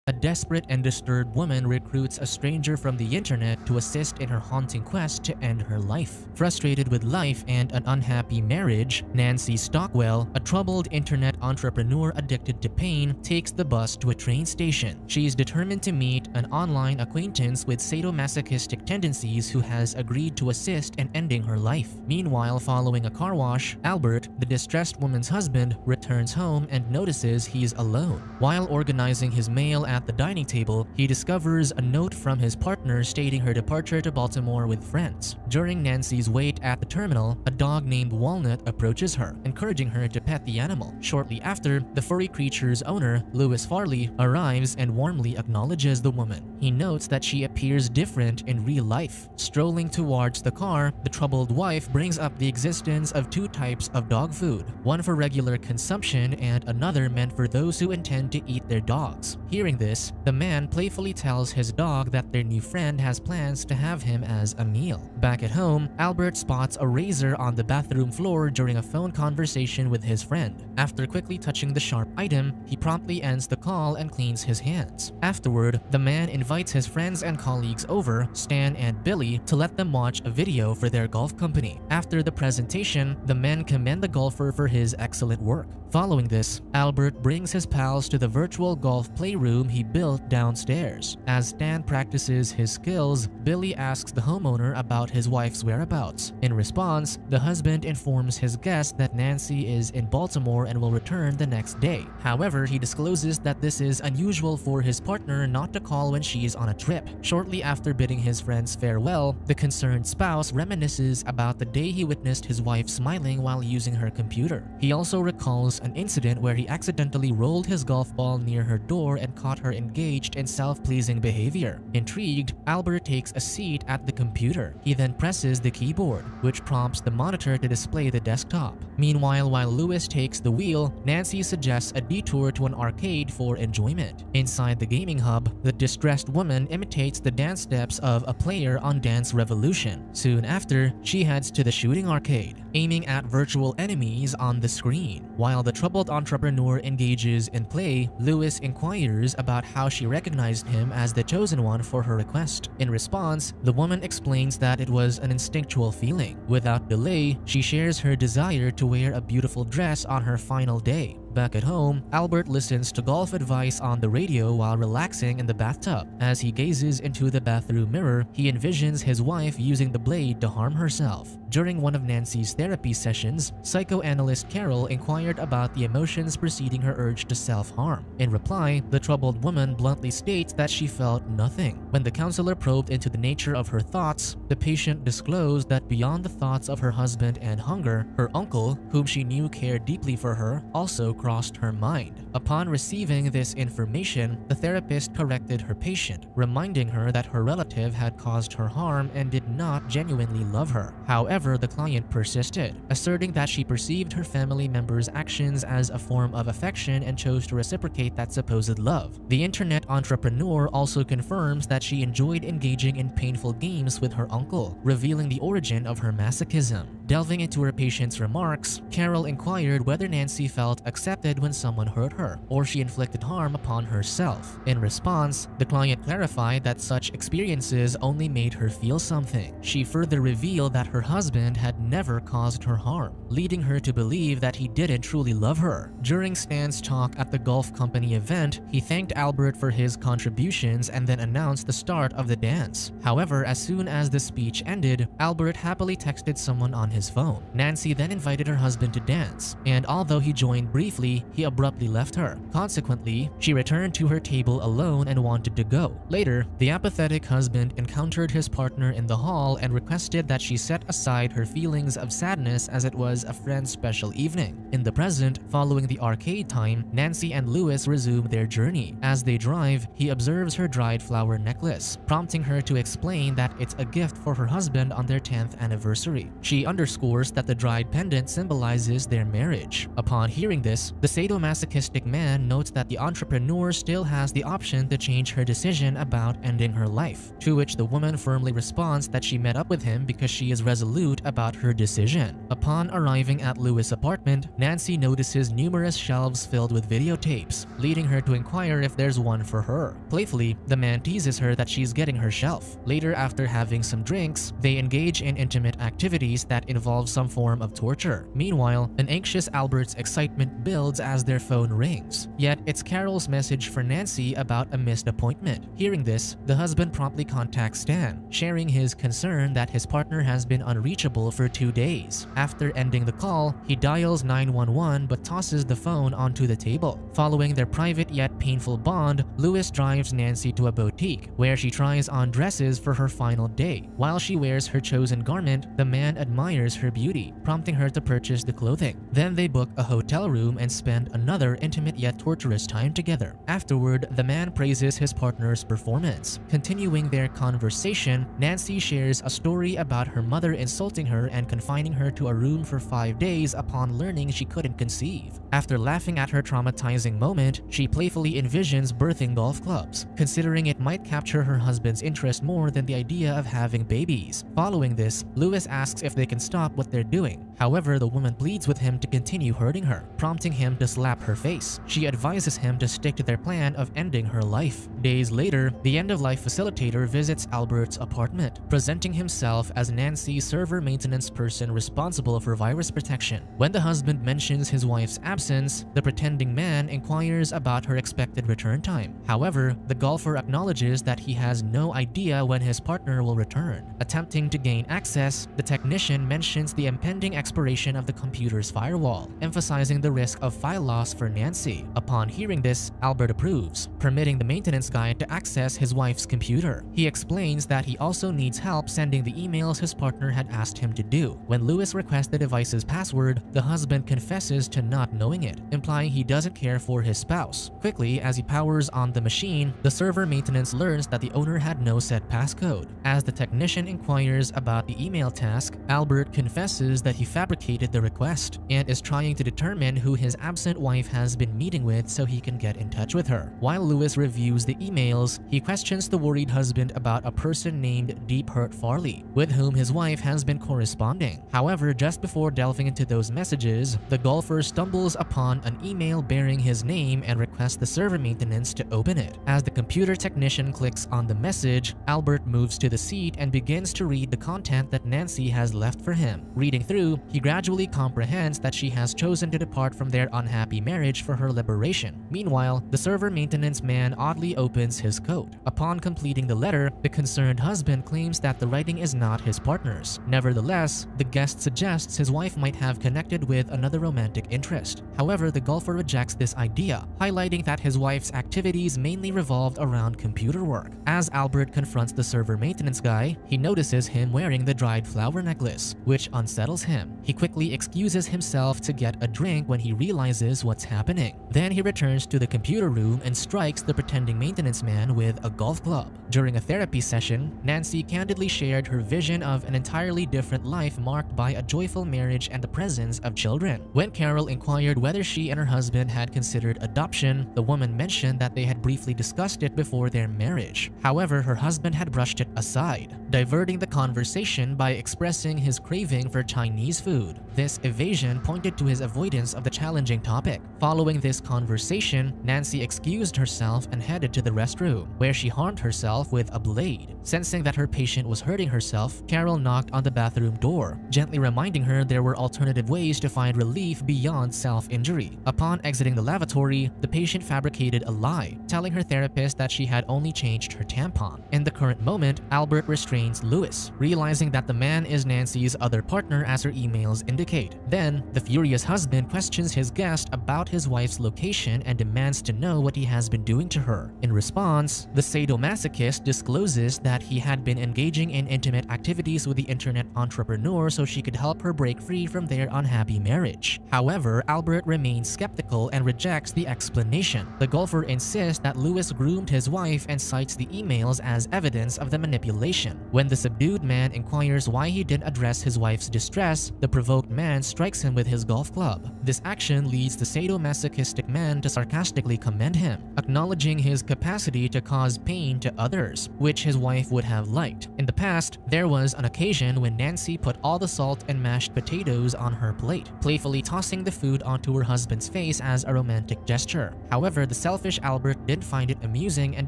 a desperate and disturbed woman recruits a stranger from the internet to assist in her haunting quest to end her life. Frustrated with life and an unhappy marriage, Nancy Stockwell, a troubled internet entrepreneur addicted to pain, takes the bus to a train station. She is determined to meet an online acquaintance with sadomasochistic tendencies who has agreed to assist in ending her life. Meanwhile, following a car wash, Albert, the distressed woman's husband, returns home and notices he's alone. While organizing his mail at the dining table, he discovers a note from his partner stating her departure to Baltimore with friends. During Nancy's wait at the terminal, a dog named Walnut approaches her, encouraging her to pet the animal. Shortly after, the furry creature's owner, Louis Farley, arrives and warmly acknowledges the woman. He notes that she appears different in real life. Strolling towards the car, the troubled wife brings up the existence of two types of dog food, one for regular consumption and another meant for those who intend to eat their dogs. Hearing this, the man playfully tells his dog that their new friend has plans to have him as a meal. Back at home, Albert spots a razor on the bathroom floor during a phone conversation with his friend. After quickly touching the sharp item, he promptly ends the call and cleans his hands. Afterward, the man invites his friends and colleagues over, Stan and Billy, to let them watch a video for their golf company. After the presentation, the men commend the golfer for his excellent work. Following this, Albert brings his pals to the virtual golf playroom he built downstairs. As Stan practices his skills, Billy asks the homeowner about his wife's whereabouts. In response, the husband informs his guest that Nancy is in Baltimore and will return the next day. However, he discloses that this is unusual for his partner not to call when she is on a trip. Shortly after bidding his friends farewell, the concerned spouse reminisces about the day he witnessed his wife smiling while using her computer. He also recalls an incident where he accidentally rolled his golf ball near her door and caught her engaged in self-pleasing behavior. Intrigued, Albert takes a seat at the computer. He then presses the keyboard, which prompts the monitor to display the desktop. Meanwhile, while Louis takes the wheel, Nancy suggests a detour to an arcade for enjoyment. Inside the gaming hub, the distressed woman imitates the dance steps of a player on Dance Revolution. Soon after, she heads to the shooting arcade, aiming at virtual enemies on the screen. While the troubled entrepreneur engages in play, Louis inquires about how she recognized him as the chosen one for her request. In response, the woman explains that it was an instinctual feeling. Without delay, she shares her desire to wear a beautiful dress on her final day. Back at home, Albert listens to golf advice on the radio while relaxing in the bathtub. As he gazes into the bathroom mirror, he envisions his wife using the blade to harm herself. During one of Nancy's therapy sessions, psychoanalyst Carol inquired about the emotions preceding her urge to self-harm. In reply, the troubled woman bluntly states that she felt nothing. When the counselor probed into the nature of her thoughts, the patient disclosed that beyond the thoughts of her husband and hunger, her uncle, whom she knew cared deeply for her, also crossed her mind. Upon receiving this information, the therapist corrected her patient, reminding her that her relative had caused her harm and did not genuinely love her. However, the client persisted, asserting that she perceived her family members' actions as a form of affection and chose to reciprocate that supposed love. The internet entrepreneur also confirms that she enjoyed engaging in painful games with her uncle, revealing the origin of her masochism. Delving into her patient's remarks, Carol inquired whether Nancy felt accepted when someone hurt her, or she inflicted harm upon herself. In response, the client clarified that such experiences only made her feel something. She further revealed that her husband had never caused her harm, leading her to believe that he didn't truly love her. During Stan's talk at the golf company event, he thanked Albert for his contributions and then announced the start of the dance. However, as soon as the speech ended, Albert happily texted someone on his phone. Nancy then invited her husband to dance, and although he joined briefly, he abruptly left her. Consequently, she returned to her table alone and wanted to go. Later, the apathetic husband encountered his partner in the hall and requested that she set aside her feelings of sadness as it was a friend's special evening. In the present, following the arcade time, Nancy and Louis resume their journey. As they drive, he observes her dried flower necklace, prompting her to explain that it's a gift for her husband on their 10th anniversary. She understands underscores that the dried pendant symbolizes their marriage. Upon hearing this, the sadomasochistic man notes that the entrepreneur still has the option to change her decision about ending her life, to which the woman firmly responds that she met up with him because she is resolute about her decision. Upon arriving at Louis' apartment, Nancy notices numerous shelves filled with videotapes, leading her to inquire if there's one for her. Playfully, the man teases her that she's getting her shelf. Later, after having some drinks, they engage in intimate activities that involve some form of torture. Meanwhile, an anxious Albert's excitement builds as their phone rings. Yet, it's Carol's message for Nancy about a missed appointment. Hearing this, the husband promptly contacts Stan, sharing his concern that his partner has been unreachable for 2 days. After ending the call, he dials 911 but tosses the phone onto the table. Following their private yet painful bond, Louis drives Nancy to a boutique, where she tries on dresses for her final day. While she wears her chosen garment, the man admires her beauty, prompting her to purchase the clothing. Then they book a hotel room and spend another intimate yet torturous time together. Afterward, the man praises his partner's performance. Continuing their conversation, Nancy shares a story about her mother insulting her and confining her to a room for 5 days upon learning she couldn't conceive. After laughing at her traumatizing moment, she playfully envisions birthing golf clubs, considering it might capture her husband's interest more than the idea of having babies. Following this, Louis asks if they can stop what they're doing. However, the woman pleads with him to continue hurting her, prompting him to slap her face. She advises him to stick to their plan of ending her life. Days later, the end-of-life facilitator visits Albert's apartment, presenting himself as Nancy's server maintenance person responsible for virus protection. When the husband mentions his wife's absence, the pretending man inquires about her expected return time. However, the golfer acknowledges that he has no idea when his partner will return. Attempting to gain access, the technician mentions the impending expiration of the computer's firewall, emphasizing the risk of file loss for Nancy. Upon hearing this, Albert approves, permitting the maintenance guy to access his wife's computer. He explains that he also needs help sending the emails his partner had asked him to do. When Louis requests the device's password, the husband confesses to not knowing it, implying he doesn't care for his spouse. Quickly, as he powers on the machine, the server maintenance learns that the owner had no set passcode. As the technician inquires about the email task, Albert confesses that he fabricated the request and is trying to determine who his absent wife has been meeting with so he can get in touch with her. While Louis reviews the emails, he questions the worried husband about a person named Deep Hurt Farley, with whom his wife has been corresponding. However, just before delving into those messages, the golfer stumbles upon an email bearing his name and requests the server maintenance to open it. As the computer technician clicks on the message, Albert moves to the seat and begins to read the content that Nancy has left for him. Reading through, he gradually comprehends that she has chosen to depart from their unhappy marriage for her liberation. Meanwhile, the server maintenance man oddly opens his coat. Upon completing the letter, the concerned husband claims that the writing is not his partner's. Nevertheless, the guest suggests his wife might have connected with another romantic interest. However, the golfer rejects this idea, highlighting that his wife's activities mainly revolved around computer work. As Albert confronts the server maintenance guy, he notices him wearing the dried flower necklace, which unsettles him. He quickly excuses himself to get a drink when he realizes what's happening. Then he returns to the computer room and strikes the pretending maintenance man with a golf club. During a therapy session, Nancy candidly shared her vision of an entirely different life marked by a joyful marriage and the presence of children. When Carol inquired whether she and her husband had considered adoption, the woman mentioned that they had briefly discussed it before their marriage. However, her husband had brushed it aside, diverting the conversation by expressing his craving for Chinese food. This evasion pointed to his avoidance of the challenging topic. Following this conversation, Nancy excused herself and headed to the restroom, where she harmed herself with a blade. Sensing that her patient was hurting herself, Carol knocked on the bathroom door, gently reminding her there were alternative ways to find relief beyond self-injury. Upon exiting the lavatory, the patient fabricated a lie, telling her therapist that she had only changed her tampon. In the current moment, Albert restrains Louis, realizing that the man is Nancy's other partner as her emails indicate. Then, the furious husband questions his guest about his wife's location and demands to know what he has been doing to her. In response, the sadomasochist discloses that he had been engaging in intimate activities with the internet entrepreneur so she could help her break free from their unhappy marriage. However, Albert remains skeptical and rejects the explanation. The golfer insists that Louis groomed his wife and cites the emails as evidence of the manipulation. When the subdued man inquires why he didn't address his wife's distress, the provoked man strikes him with his golf club. This action leads the sadomasochistic man to sarcastically commend him, acknowledging his capacity to cause pain to others, which his wife would have liked. In the past, there was an occasion when Nancy put all the salt and mashed potatoes on her plate, playfully tossing the food onto her husband's face as a romantic gesture. However, the selfish Albert did find it amusing and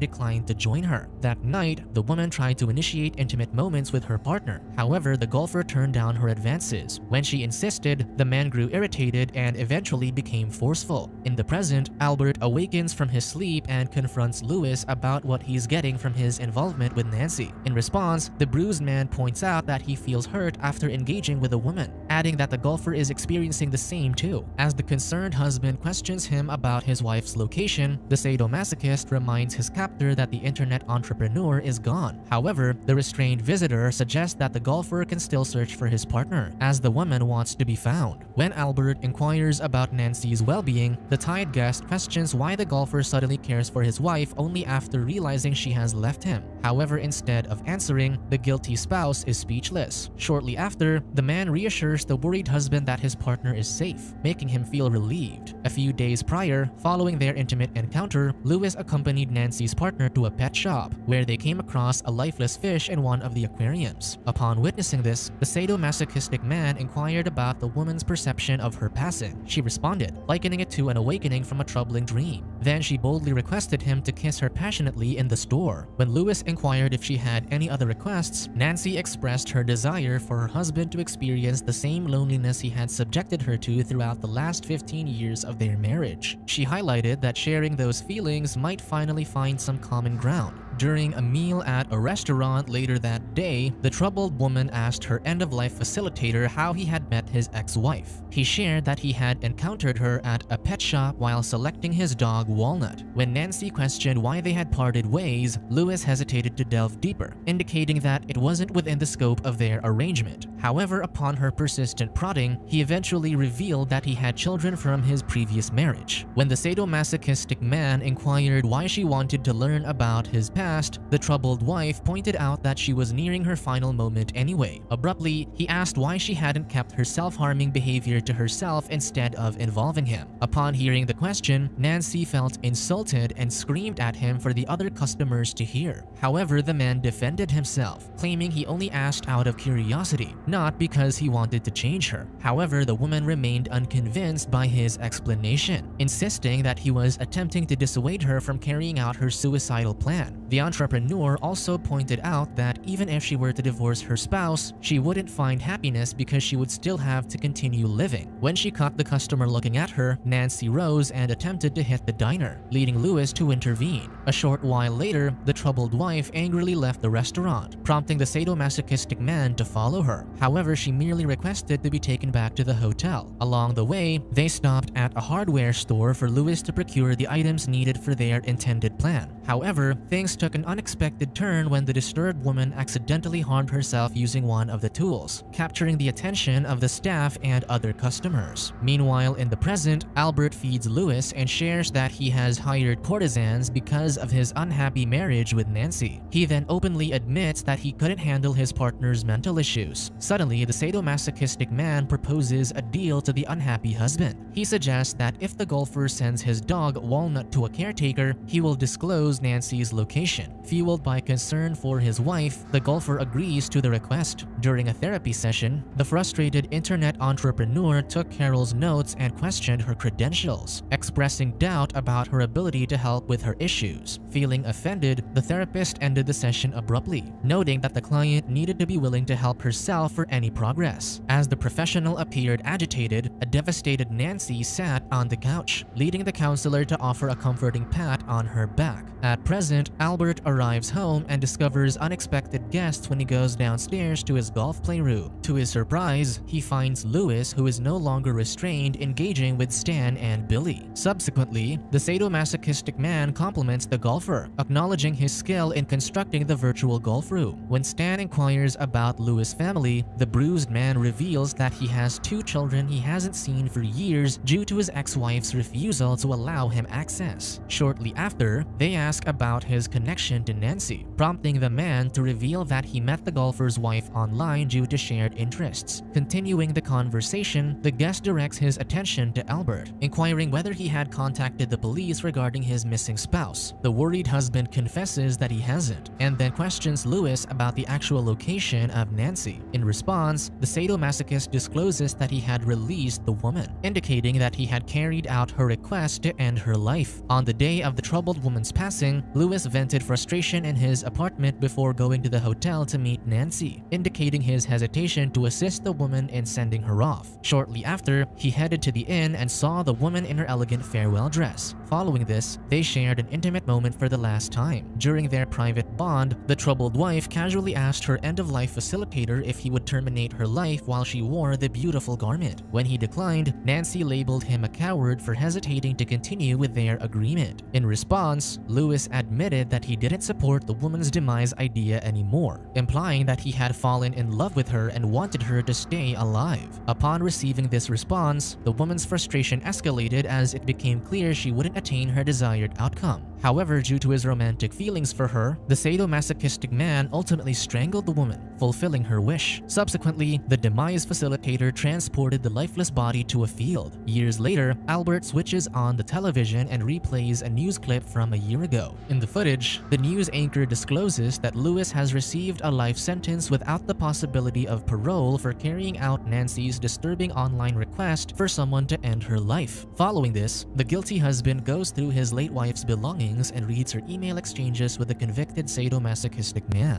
declined to join her. That night, the woman tried to initiate intimate moments with her partner. However, the golfer turned down her advances. When she insisted, the man grew irritated and eventually became forceful. In the present, Albert awakens from his sleep and confronts Louis about what he's getting from his involvement with Nancy. In response, the bruised man points out that he feels hurt after engaging with a woman, adding that the golfer is experiencing the same too. As the concerned husband questions him about his wife's location, the sadomasochist reminds his captor that the internet entrepreneur is gone. However, the restrained visitor suggests that the golfer can still search for his partner, as the woman wants to be found. When Albert inquires about Nancy's well-being, the tired guest questions why the golfer suddenly cares for his wife only after realizing she has left him. However, instead of answering, the guilty spouse is speechless. Shortly after, the man reassures the worried husband that his partner is safe, making him feel relieved. A few days prior, following their intimate encounter, Louis accompanied Nancy's partner to a pet shop, where they came across a lifeless fish in one of the aquariums. Upon witnessing this, the sadomasochistic man inquired about the woman's perception of her passing. She responded, likening it to an awakening from a troubling dream. Then she boldly requested him to kiss her passionately in the store. When Louis inquired if she had any other requests, Nancy expressed her desire for her husband to experience the same loneliness he had subjected her to throughout the last 15 years of their marriage. She highlighted that sharing those feelings might finally find some common ground. During a meal at a restaurant later that day, the troubled woman asked her end-of-life facilitator how he had met his ex-wife. He shared that he had encountered her at a pet shop while selecting his dog Walnut. When Nancy questioned why they had parted ways, Louis hesitated to delve deeper, indicating that it wasn't within the scope of their arrangement. However, upon her persistent prodding, he eventually revealed that he had children from his previous marriage. When the sadomasochistic man inquired why she wanted to learn about his past, the troubled wife pointed out that she was nearing her final moment anyway. Abruptly, he asked why she hadn't kept her self-harming behavior to herself instead of involving him. Upon hearing the question, Nancy felt insulted and screamed at him for the other customers to hear. However, the man defended himself, claiming he only asked out of curiosity, not because he wanted to change her. However, the woman remained unconvinced by his explanation, insisting that he was attempting to dissuade her from carrying out her suicidal plan. The entrepreneur also pointed out that even if she were to divorce her spouse, she wouldn't find happiness because she would still have to continue living. When she caught the customer looking at her, Nancy rose and attempted to hit the diner, leading Louis to intervene. A short while later, the troubled wife angrily left the restaurant, prompting the sadomasochistic man to follow her. However, she merely requested to be taken back to the hotel. Along the way, they stopped at a hardware store for Louis to procure the items needed for their intended plan. However, things took an unexpected turn when the disturbed woman accidentally harmed herself using one of the tools, capturing the attention of the staff and other customers. Meanwhile, in the present, Albert feeds Louis and shares that he has hired courtesans because of his unhappy marriage with Nancy. He then openly admits that he couldn't handle his partner's mental issues. Suddenly, the sadomasochistic man proposes a deal to the unhappy husband. He suggests that if the golfer sends his dog Walnut to a caretaker, he will disclose Nancy's location. Fueled by concern for his wife, the golfer agrees to the request. During a therapy session, the frustrated internet entrepreneur took Carol's notes and questioned her credentials, expressing doubt about her ability to help with her issues. Feeling offended, the therapist ended the session abruptly, noting that the client needed to be willing to help herself for any progress. As the professional appeared agitated, a devastated Nancy sat on the couch, leading the counselor to offer a comforting pat on her back. At present, Albert arrives home and discovers unexpected guests when he goes downstairs to his golf playroom. To his surprise, he finds Louis, who is no longer restrained, engaging with Stan and Billy. Subsequently, the sadomasochistic man compliments the golfer, acknowledging his skill in constructing the virtual golf room. When Stan inquires about Louis' family, the bruised man reveals that he has 2 children he hasn't seen for years due to his ex-wife's refusal to allow him access. Shortly after, they ask about his connection to Nancy, prompting the man to reveal that he met the golfer's wife online due to shared interests. Continuing the conversation, the guest directs his attention to Albert, inquiring whether he had contacted the police regarding his missing spouse. The worried husband confesses that he hasn't, and then questions Louis about the actual location of Nancy. In response, the sadomasochist discloses that he had released the woman, indicating that he had carried out her request to end her life. On the day of the troubled woman's passing, Louis vented frustration in his apartment before going to the hotel to meet Nancy, indicating his hesitation to assist the woman in sending her off. Shortly after, he headed to the inn and saw the woman in her elegant farewell dress. Following this, they shared an intimate moment for the last time. During their private bond, the troubled wife casually asked her end-of-life facilitator if he would terminate her life while she wore the beautiful garment. When he declined, Nancy labeled him a coward for hesitating to continue with their agreement. In response, Louis admitted that he didn't support the woman's demise idea anymore, implying that he had fallen in love with her and wanted her to stay alive. Upon receiving this response, the woman's frustration escalated as it became clear she wouldn't attain her desired outcome. However, due to his romantic feelings for her, the sadomasochistic man ultimately strangled the woman, fulfilling her wish. Subsequently, the demise facilitator transported the lifeless body to a field. Years later, Albert switches on the television and replays a news clip from a year ago. In the footage, the news anchor discloses that Louis has received a life sentence without the possibility of parole for carrying out Nancy's disturbing online request for someone to end her life. Following this, the guilty husband goes through his late wife's belongings and reads her email exchanges with the convicted sadomasochistic man.